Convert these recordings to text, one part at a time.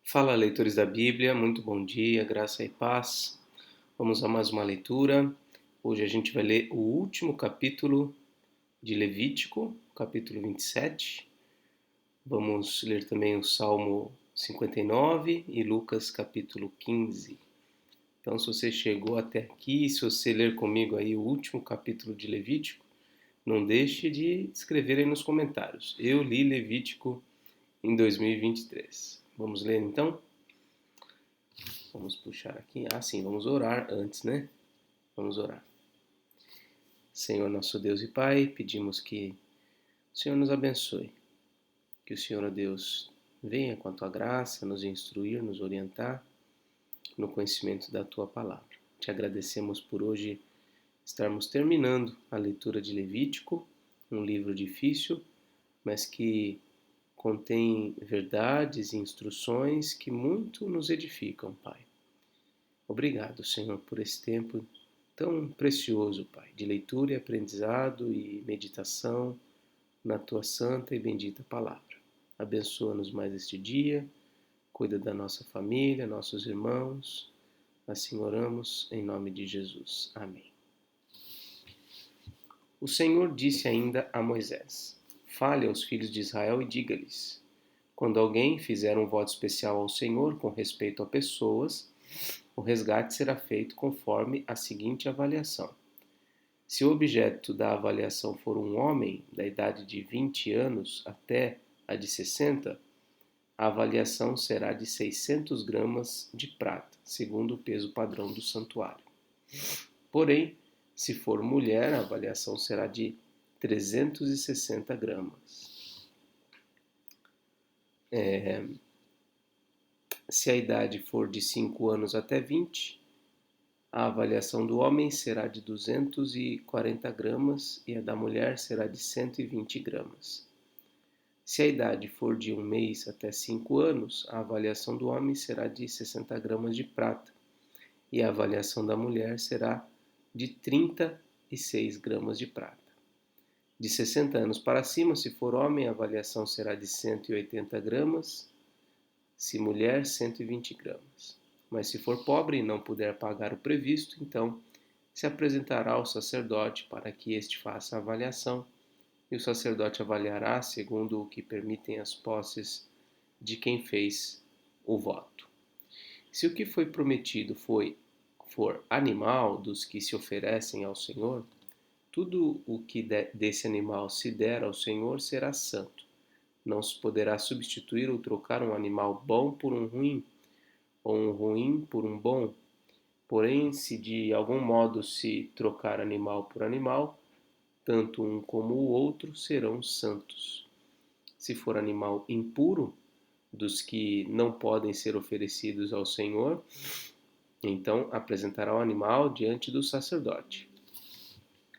Fala, leitores da Bíblia, muito bom dia, graça e paz. Vamos a mais uma leitura. Hoje a gente vai ler o último capítulo de Levítico, capítulo 27. Vamos ler também o Salmo 59 e Lucas, capítulo 15. Então, se você chegou até aqui, se você ler comigo aí o último capítulo de Levítico, não deixe de escrever aí nos comentários. Eu li Levítico em 2023. Vamos ler então? Vamos puxar aqui. Sim, vamos orar antes, né? Vamos orar. Senhor nosso Deus e Pai, pedimos que o Senhor nos abençoe. Que o Senhor, ó Deus, venha com a tua graça nos instruir, nos orientar no conhecimento da tua palavra. Te agradecemos por hoje estarmos terminando a leitura de Levítico, um livro difícil, mas que contém verdades e instruções que muito nos edificam, Pai. Obrigado, Senhor, por esse tempo tão precioso, Pai, de leitura e aprendizado e meditação na Tua santa e bendita palavra. Abençoa-nos mais este dia, cuida da nossa família, nossos irmãos. Assim oramos em nome de Jesus. Amém. O Senhor disse ainda a Moisés: Fale aos filhos de Israel e diga-lhes: quando alguém fizer um voto especial ao Senhor com respeito a pessoas, o resgate será feito conforme a seguinte avaliação. Se o objeto da avaliação for um homem da idade de 20 anos até a de 60, a avaliação será de 600 gramas de prata, segundo o peso padrão do santuário. Porém, se for mulher, a avaliação será de 360 gramas. Se a idade for de 5 anos até 20, a avaliação do homem será de 240 gramas e a da mulher será de 120 gramas. Se a idade for de 1 mês até 5 anos, a avaliação do homem será de 60 gramas de prata e a avaliação da mulher será de 36 gramas de prata. De 60 anos para cima, se for homem, a avaliação será de 180 gramas, se mulher, 120 gramas. Mas se for pobre e não puder pagar o previsto, então se apresentará ao sacerdote para que este faça a avaliação, e o sacerdote avaliará segundo o que permitem as posses de quem fez o voto. Se o que foi prometido for animal dos que se oferecem ao Senhor, tudo o que desse animal se der ao Senhor será santo. Não se poderá substituir ou trocar um animal bom por um ruim, ou um ruim por um bom. Porém, se de algum modo se trocar animal por animal, tanto um como o outro serão santos. Se for animal impuro, dos que não podem ser oferecidos ao Senhor, então apresentará o animal diante do sacerdote.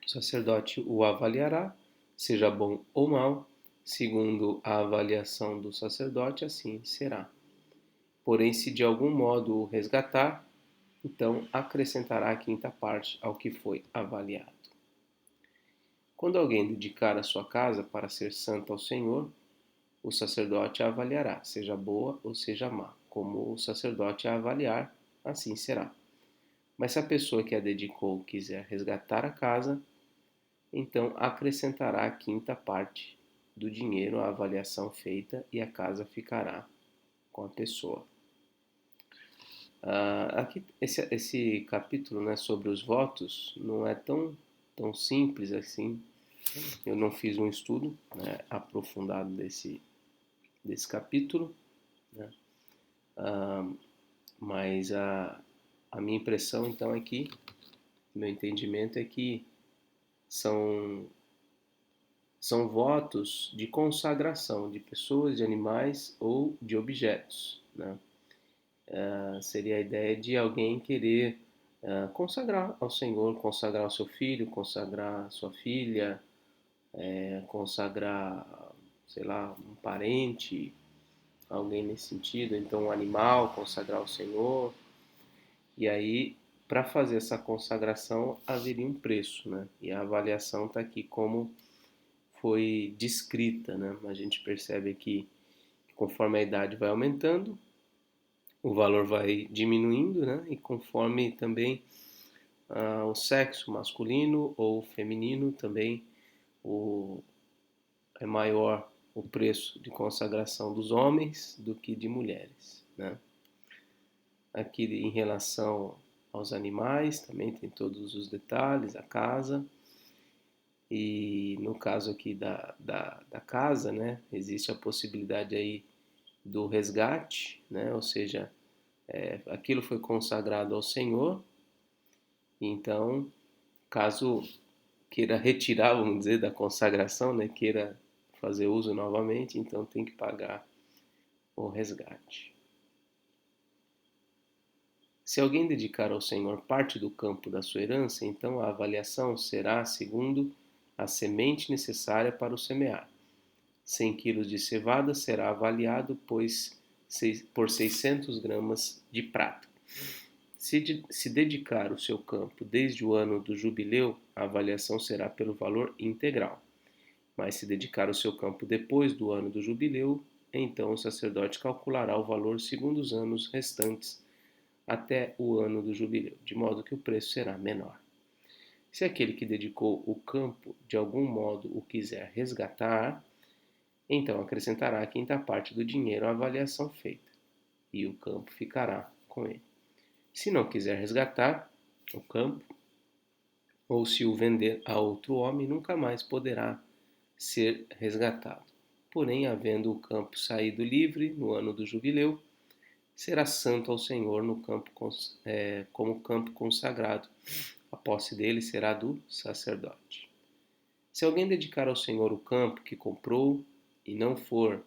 O sacerdote o avaliará, seja bom ou mau, segundo a avaliação do sacerdote, assim será. Porém, se de algum modo o resgatar, então acrescentará a quinta parte ao que foi avaliado. Quando alguém dedicar a sua casa para ser santa ao Senhor, o sacerdote a avaliará, seja boa ou seja má. Como o sacerdote a avaliar, assim será. Mas se a pessoa que a dedicou quiser resgatar a casa, então acrescentará a quinta parte do dinheiro à avaliação feita e a casa ficará com a pessoa. Aqui esse capítulo, né, sobre os votos não é tão simples assim. Eu não fiz um estudo, né, aprofundado desse capítulo, né, mas a minha impressão então é que, meu entendimento é que são votos de consagração de pessoas, de animais ou de objetos, né? Seria a ideia de alguém querer consagrar ao Senhor, consagrar o seu filho, consagrar a sua filha, consagrar, sei lá, um parente, alguém nesse sentido, então um animal, consagrar ao Senhor. E aí, para fazer essa consagração, haveria um preço, né? E a avaliação está aqui como foi descrita, né? A gente percebe aqui que conforme a idade vai aumentando, o valor vai diminuindo, né? E conforme também o sexo masculino ou feminino também o, é maior o preço de consagração dos homens do que de mulheres, né? Aqui em relação aos animais também tem todos os detalhes, a casa. E no caso aqui da casa, né, existe a possibilidade aí do resgate, né, ou seja, aquilo foi consagrado ao Senhor, então, caso queira retirar, vamos dizer, da consagração, né, queira fazer uso novamente, então tem que pagar o resgate. Se alguém dedicar ao Senhor parte do campo da sua herança, então a avaliação será segundo a semente necessária para o semear. 100 quilos de cevada será avaliado por 600 gramas de prata. Se dedicar o seu campo desde o ano do jubileu, a avaliação será pelo valor integral. Mas se dedicar o seu campo depois do ano do jubileu, então o sacerdote calculará o valor segundo os anos restantes até o ano do jubileu, de modo que o preço será menor. Se aquele que dedicou o campo de algum modo o quiser resgatar, então acrescentará a quinta parte do dinheiro à avaliação feita, e o campo ficará com ele. Se não quiser resgatar o campo, ou se o vender a outro homem, nunca mais poderá ser resgatado. Porém, havendo o campo saído livre no ano do jubileu, será santo ao Senhor no campo, como campo consagrado. A posse dele será do sacerdote. Se alguém dedicar ao Senhor o campo que comprou e não for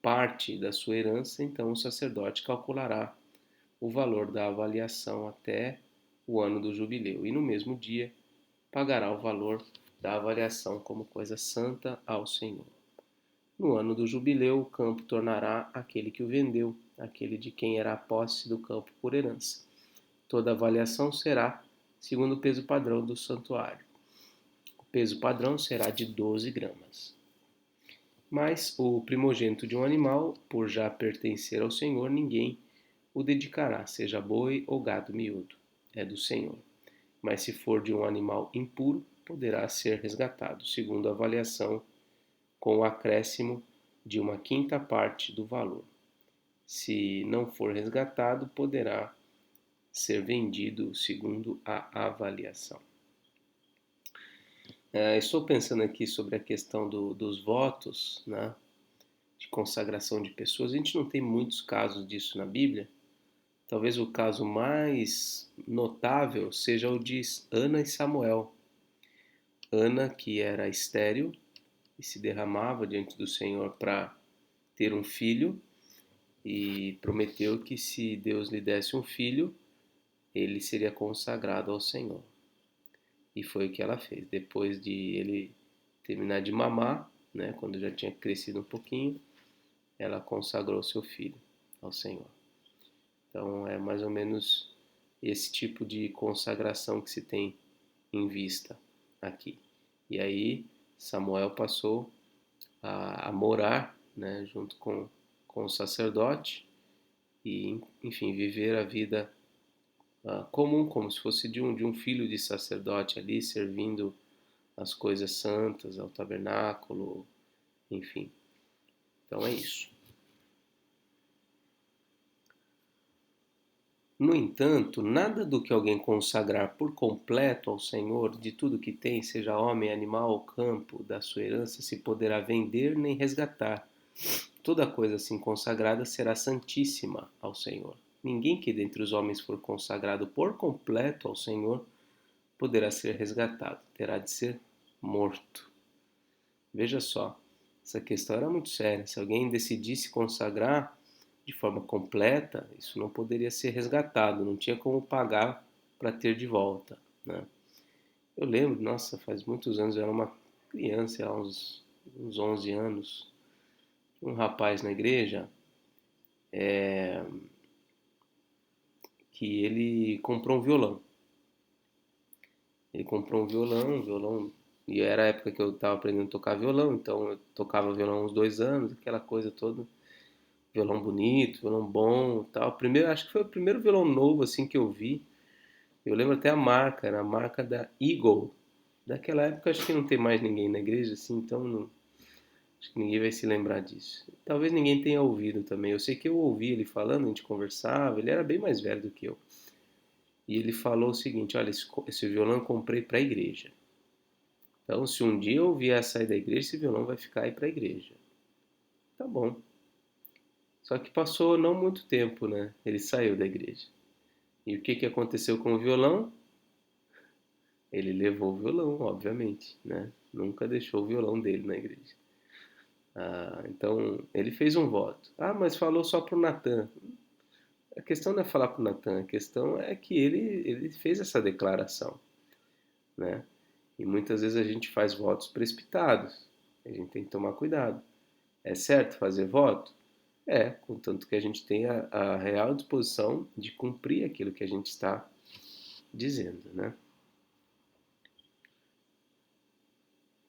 parte da sua herança, então o sacerdote calculará o valor da avaliação até o ano do jubileu e no mesmo dia pagará o valor da avaliação como coisa santa ao Senhor. No ano do jubileu, o campo tornará aquele que o vendeu, aquele de quem era a posse do campo por herança. Toda avaliação será segundo o peso padrão do santuário. O peso padrão será de 12 gramas. Mas o primogênito de um animal, por já pertencer ao Senhor, ninguém o dedicará, seja boi ou gado miúdo, é do Senhor. Mas se for de um animal impuro, poderá ser resgatado, segundo a avaliação, com o acréscimo de uma quinta parte do valor. Se não for resgatado, poderá ser vendido segundo a avaliação. Estou pensando aqui sobre a questão dos votos, né, de consagração de pessoas. A gente não tem muitos casos disso na Bíblia. Talvez o caso mais notável seja o de Ana e Samuel. Ana, que era estéril e se derramava diante do Senhor para ter um filho, e prometeu que se Deus lhe desse um filho, ele seria consagrado ao Senhor. E foi o que ela fez. Depois de ele terminar de mamar, né, quando já tinha crescido um pouquinho, ela consagrou seu filho ao Senhor. Então é mais ou menos esse tipo de consagração que se tem em vista aqui. E aí Samuel passou a morar, né, junto com o sacerdote e, enfim, viver a vida comum, como se fosse de um filho de sacerdote ali, servindo as coisas santas, ao tabernáculo, enfim. Então é isso. No entanto, nada do que alguém consagrar por completo ao Senhor, de tudo que tem, seja homem, animal ou campo, da sua herança, se poderá vender nem resgatar. Toda coisa assim consagrada será santíssima ao Senhor. Ninguém que dentre os homens for consagrado por completo ao Senhor poderá ser resgatado, terá de ser morto. Veja só, essa questão era muito séria. Se alguém decidisse consagrar de forma completa, isso não poderia ser resgatado, não tinha como pagar para ter de volta, né? Eu lembro, nossa, faz muitos anos, eu era uma criança, há uns 11 anos, um rapaz na igreja que ele comprou um violão. Ele comprou um violão, e era a época que eu estava aprendendo a tocar violão, então eu tocava violão há uns 2 anos, aquela coisa toda. violão bonito, violão bom, tal. Primeiro, acho que foi o primeiro violão novo assim que eu vi. Eu lembro até a marca, era a marca da Eagle. Daquela época acho que não tem mais ninguém na igreja assim, então não, acho que ninguém vai se lembrar disso. Talvez ninguém tenha ouvido também. Eu sei que eu ouvi ele falando, a gente conversava, ele era bem mais velho do que eu. E ele falou o seguinte: olha, esse violão eu comprei para a igreja. Então, se um dia eu vier a sair da igreja, esse violão vai ficar aí para a igreja. Tá bom. Só que passou não muito tempo, né? Ele saiu da igreja. E o que que aconteceu com o violão? Ele levou o violão, obviamente, né? Nunca deixou o violão dele na igreja. Então, ele fez um voto. Ah, mas falou só pro Natan. A questão não é falar pro Natan, a questão é que ele fez essa declaração, né? E muitas vezes a gente faz votos precipitados. A gente tem que tomar cuidado. É certo fazer voto? É, contanto que a gente tenha a real disposição de cumprir aquilo que a gente está dizendo, né?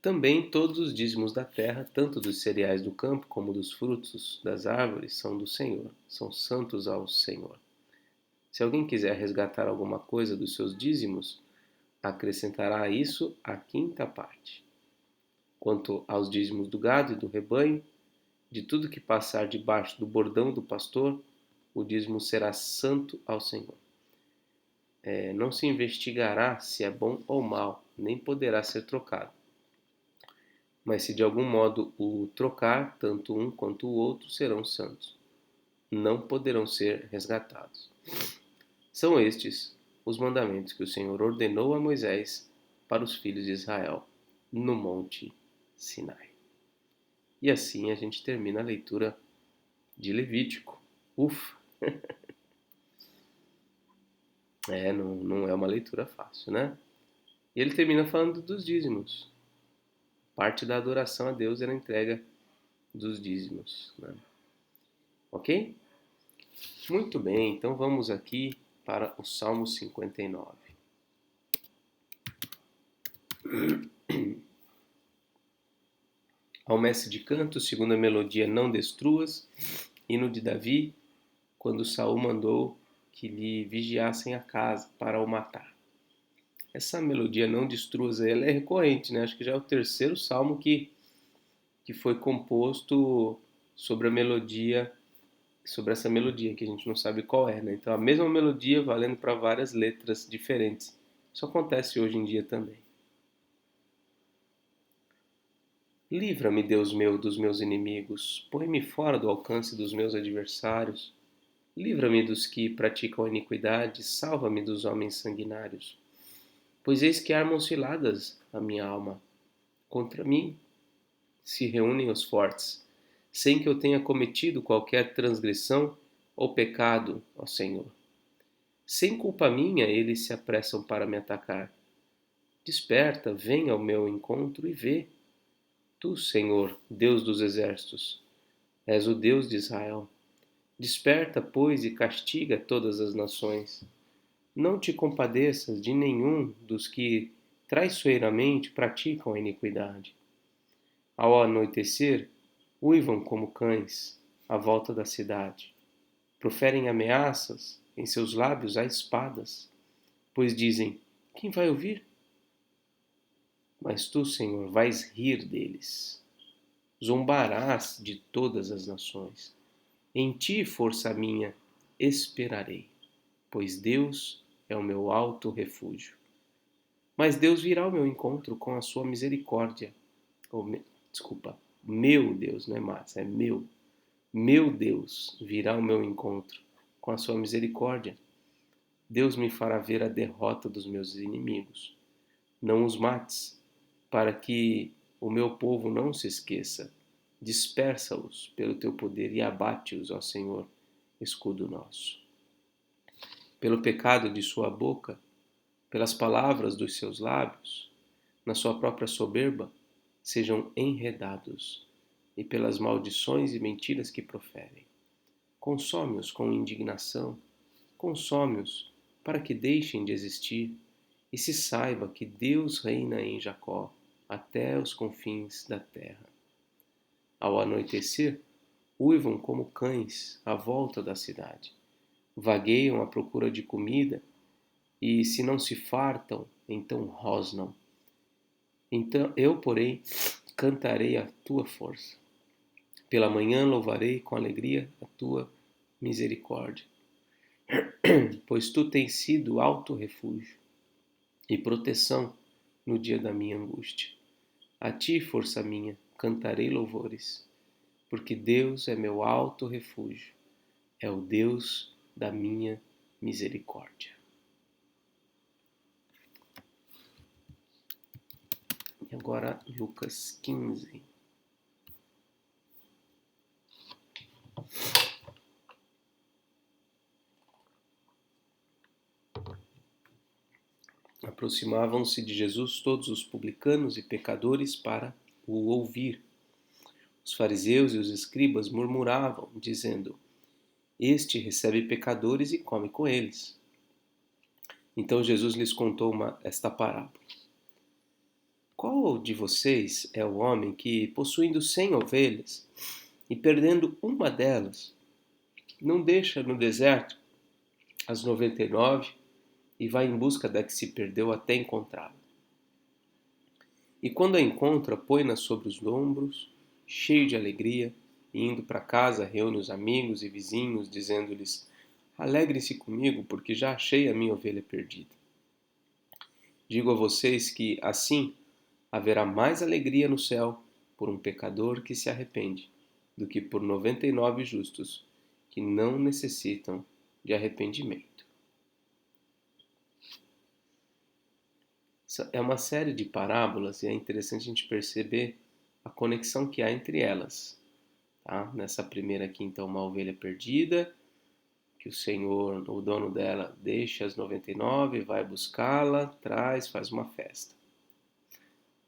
Também todos os dízimos da terra, tanto dos cereais do campo como dos frutos das árvores, são do Senhor, são santos ao Senhor. Se alguém quiser resgatar alguma coisa dos seus dízimos, acrescentará a isso a quinta parte. Quanto aos dízimos do gado e do rebanho, de tudo que passar debaixo do bordão do pastor, o dízimo será santo ao Senhor. Não se investigará se é bom ou mal, nem poderá ser trocado. Mas se de algum modo o trocar, tanto um quanto o outro serão santos. Não poderão ser resgatados. São estes os mandamentos que o Senhor ordenou a Moisés para os filhos de Israel no Monte Sinai. E assim a gente termina a leitura de Levítico. Ufa! Não é uma leitura fácil, né? E ele termina falando dos dízimos. Parte da adoração a Deus era a entrega dos dízimos, né? Ok? Muito bem, então vamos aqui para o Salmo 59. Ao mestre de canto, segundo a melodia Não Destruas, hino de Davi, quando Saul mandou que lhe vigiassem a casa para o matar. Essa melodia Não Destruas ela é recorrente, né? Acho que já é o terceiro salmo que foi composto sobre a melodia, sobre essa melodia que a gente não sabe qual é, né? Então a mesma melodia valendo para várias letras diferentes. Isso acontece hoje em dia também. Livra-me, Deus meu, dos meus inimigos, põe-me fora do alcance dos meus adversários. Livra-me dos que praticam a iniquidade, salva-me dos homens sanguinários. Pois eis que armam ciladas a minha alma. Contra mim se reúnem os fortes, sem que eu tenha cometido qualquer transgressão ou pecado, ó Senhor. Sem culpa minha, eles se apressam para me atacar. Desperta, vem ao meu encontro e vê. Tu, Senhor, Deus dos exércitos, és o Deus de Israel. Desperta, pois, e castiga todas as nações. Não te compadeças de nenhum dos que traiçoeiramente praticam a iniquidade. Ao anoitecer, uivam como cães à volta da cidade. Proferem ameaças, em seus lábios há espadas, pois dizem: quem vai ouvir? Mas tu, Senhor, vais rir deles. Zombarás de todas as nações. Em ti, força minha, esperarei, pois Deus é o meu alto refúgio. Mas Deus virá ao meu encontro com a sua misericórdia. Desculpa, meu Deus, não é mais, é meu. Meu Deus virá ao meu encontro com a sua misericórdia. Deus me fará ver a derrota dos meus inimigos. Não os mates, para que o meu povo não se esqueça. Dispersa-os pelo teu poder e abate-os, ó Senhor, escudo nosso. Pelo pecado de sua boca, pelas palavras dos seus lábios, na sua própria soberba, sejam enredados, e pelas maldições e mentiras que proferem. Consome-os com indignação, consome-os para que deixem de existir, e se saiba que Deus reina em Jacó até os confins da terra. Ao anoitecer, uivam como cães à volta da cidade, vagueiam à procura de comida e, se não se fartam, então rosnam. Então eu, porém, cantarei a tua força. Pela manhã louvarei com alegria a tua misericórdia, pois tu tens sido alto refúgio e proteção no dia da minha angústia. A ti, força minha, cantarei louvores, porque Deus é meu alto refúgio, é o Deus da minha misericórdia. E agora Lucas 15. Aproximavam-se de Jesus todos os publicanos e pecadores para o ouvir. Os fariseus e os escribas murmuravam, dizendo: Este recebe pecadores e come com eles. Então Jesus lhes contou esta parábola. Qual de vocês é o homem que, possuindo 100 ovelhas e perdendo uma delas, não deixa no deserto as 99 e vai em busca da que se perdeu até encontrá-la? E quando a encontra, põe-na sobre os ombros, cheio de alegria, e indo para casa reúne os amigos e vizinhos, dizendo-lhes: Alegrem-se comigo, porque já achei a minha ovelha perdida. Digo a vocês que, assim, haverá mais alegria no céu por um pecador que se arrepende, do que por 99 justos que não necessitam de arrependimento. É uma série de parábolas e é interessante a gente perceber a conexão que há entre elas. Tá? Nessa primeira aqui, então, uma ovelha perdida, que o Senhor, o dono dela, deixa as 99, vai buscá-la, traz, faz uma festa.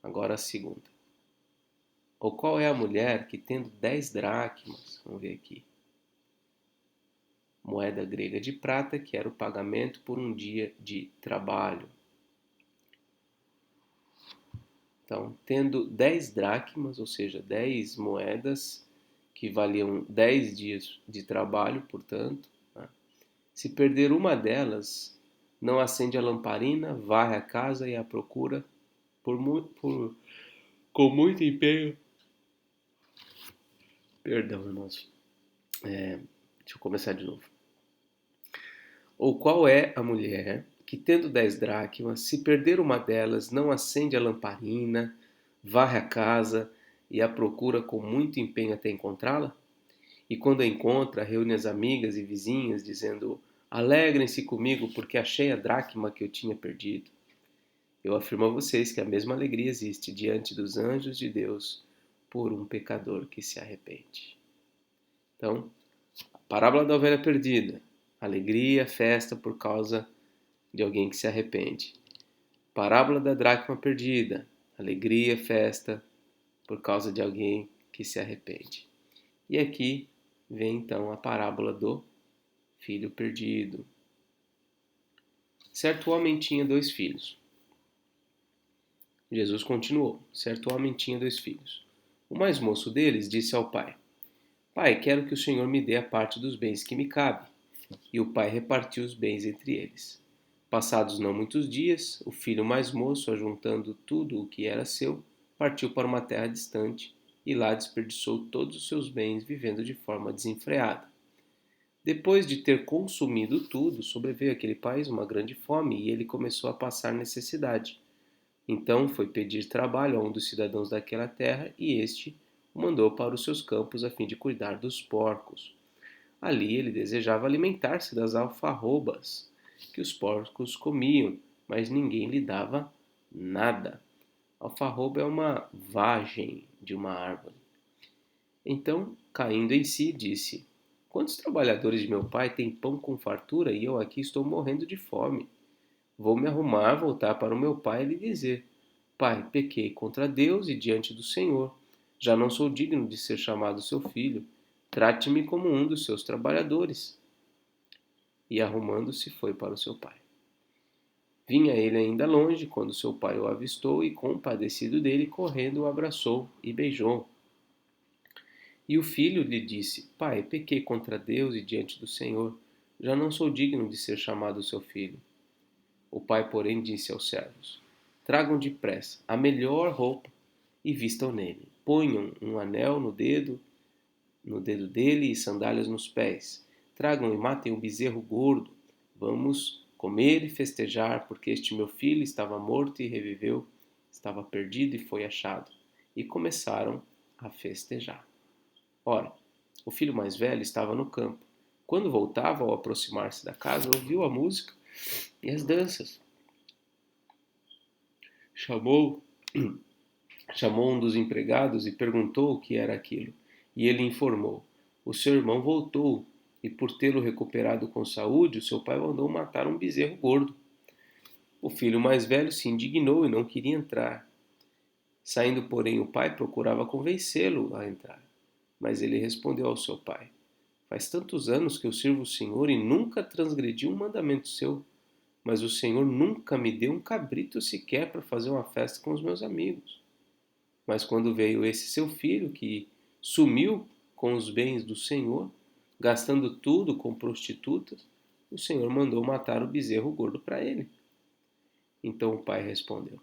Agora a segunda. Ou qual é a mulher que, tendo 10 dracmas, vamos ver aqui, moeda grega de prata, que era o pagamento por um dia de trabalho. Então, tendo 10 dracmas, ou seja, 10 moedas, que valiam 10 dias de trabalho, portanto, né? Se perder uma delas, não acende a lamparina, varre a casa e a procura com muito empenho. Perdão, irmãos. Deixa eu começar de novo. Ou qual é a mulher que, tendo 10 dracmas, se perder uma delas, não acende a lamparina, varre a casa e a procura com muito empenho até encontrá-la? E quando a encontra, reúne as amigas e vizinhas, dizendo: Alegrem-se comigo, porque achei a dracma que eu tinha perdido. Eu afirmo a vocês que a mesma alegria existe diante dos anjos de Deus por um pecador que se arrepende. Então, a parábola da ovelha perdida. Alegria, festa por causa de alguém que se arrepende. Parábola da dracma perdida. Alegria, festa por causa de alguém que se arrepende. E aqui vem então a parábola do filho perdido. Certo homem tinha 2 filhos. Jesus continuou: Certo homem tinha 2 filhos. O mais moço deles disse ao pai: Pai, quero que o Senhor me dê a parte dos bens que me cabe. E o pai repartiu os bens entre eles. Passados não muitos dias, o filho mais moço, ajuntando tudo o que era seu, partiu para uma terra distante e lá desperdiçou todos os seus bens, vivendo de forma desenfreada. Depois de ter consumido tudo, sobreveio àquele país uma grande fome e ele começou a passar necessidade. Então foi pedir trabalho a um dos cidadãos daquela terra e este o mandou para os seus campos a fim de cuidar dos porcos. Ali ele desejava alimentar-se das alfarrobas que os porcos comiam, mas ninguém lhe dava nada. Alfarroba é uma vagem de uma árvore. Então, caindo em si, disse: Quantos trabalhadores de meu pai têm pão com fartura e eu aqui estou morrendo de fome? Vou me arrumar, voltar para o meu pai e lhe dizer: Pai, pequei contra Deus e diante do Senhor. Já não sou digno de ser chamado seu filho. Trate-me como um dos seus trabalhadores. E arrumando-se, foi para o seu pai. Vinha ele ainda longe, quando seu pai o avistou e, compadecido dele, correndo, o abraçou e beijou. E o filho lhe disse: Pai, pequei contra Deus e diante do Senhor. Já não sou digno de ser chamado seu filho. O pai, porém, disse aos servos: Tragam depressa a melhor roupa e vistam nele. Ponham um anel no dedo dele e sandálias nos pés. Tragam e matem um bezerro gordo. Vamos comer e festejar, porque este meu filho estava morto e reviveu, estava perdido e foi achado. E começaram a festejar. Ora, o filho mais velho estava no campo. Quando voltava, ao aproximar-se da casa, ouviu a música e as danças. Chamou, chamou um dos empregados e perguntou o que era aquilo. E ele informou: O seu irmão voltou, e por tê-lo recuperado com saúde, o seu pai mandou matar um bezerro gordo. O filho mais velho se indignou e não queria entrar. Saindo, porém, o pai procurava convencê-lo a entrar. Mas ele respondeu ao seu pai: Faz tantos anos que eu sirvo o Senhor e nunca transgredi um mandamento seu. Mas o Senhor nunca me deu um cabrito sequer para fazer uma festa com os meus amigos. Mas quando veio esse seu filho, que sumiu com os bens do Senhor, gastando tudo com prostitutas, o Senhor mandou matar o bezerro gordo para ele. Então o pai respondeu: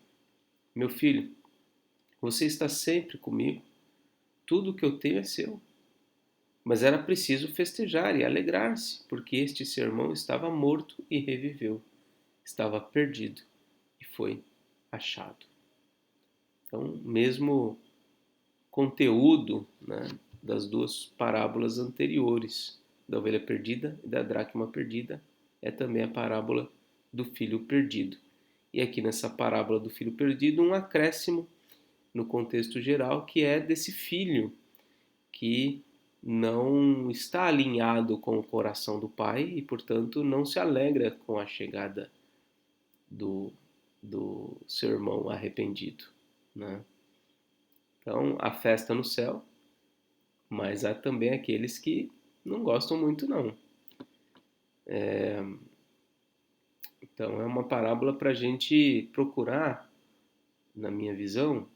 Meu filho, você está sempre comigo, tudo o que eu tenho é seu. Mas era preciso festejar e alegrar-se, porque este seu irmão estava morto e reviveu, estava perdido e foi achado. Então, mesmo conteúdo, né, das duas parábolas anteriores, da ovelha perdida e da dracma perdida, é também a parábola do filho perdido. E aqui nessa parábola do filho perdido, um acréscimo no contexto geral, que é desse filho que não está alinhado com o coração do pai e, portanto, não se alegra com a chegada do, do seu irmão arrependido, né? Então, há festa no céu, mas há também aqueles que não gostam muito, não. Então, é uma parábola para a gente procurar, na minha visão,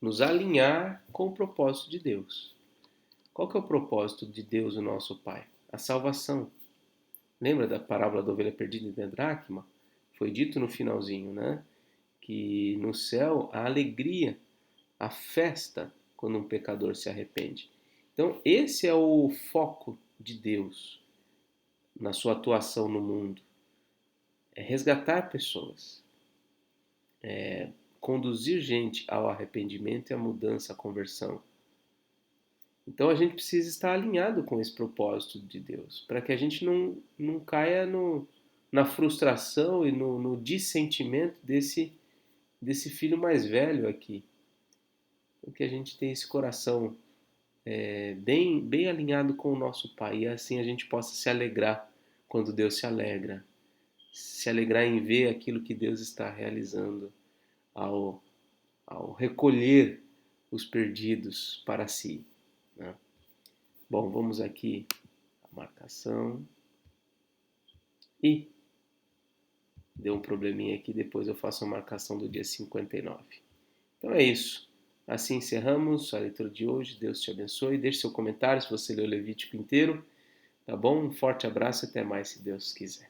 nos alinhar com o propósito de Deus. Qual que é o propósito de Deus, o nosso Pai? A salvação. Lembra da parábola da ovelha perdida e da dracma? Foi dito no finalzinho, né? Que no céu há alegria, a festa quando um pecador se arrepende. Então, esse é o foco de Deus na sua atuação no mundo. É resgatar pessoas, conduzir gente ao arrependimento e à mudança, à conversão. Então a gente precisa estar alinhado com esse propósito de Deus, para que a gente não caia na frustração e no dissentimento desse filho mais velho aqui. Que a gente tem esse coração bem alinhado com o nosso Pai, e assim a gente possa se alegrar quando Deus se alegrar em ver aquilo que Deus está realizando ao, ao recolher os perdidos para si, né? Bom, vamos aqui a marcação e deu um probleminha aqui, depois eu faço a marcação do dia 59. Então é isso. Assim encerramos a leitura de hoje. Deus te abençoe. Deixe seu comentário se você leu o Levítico inteiro. Tá bom? Um forte abraço e até mais, se Deus quiser.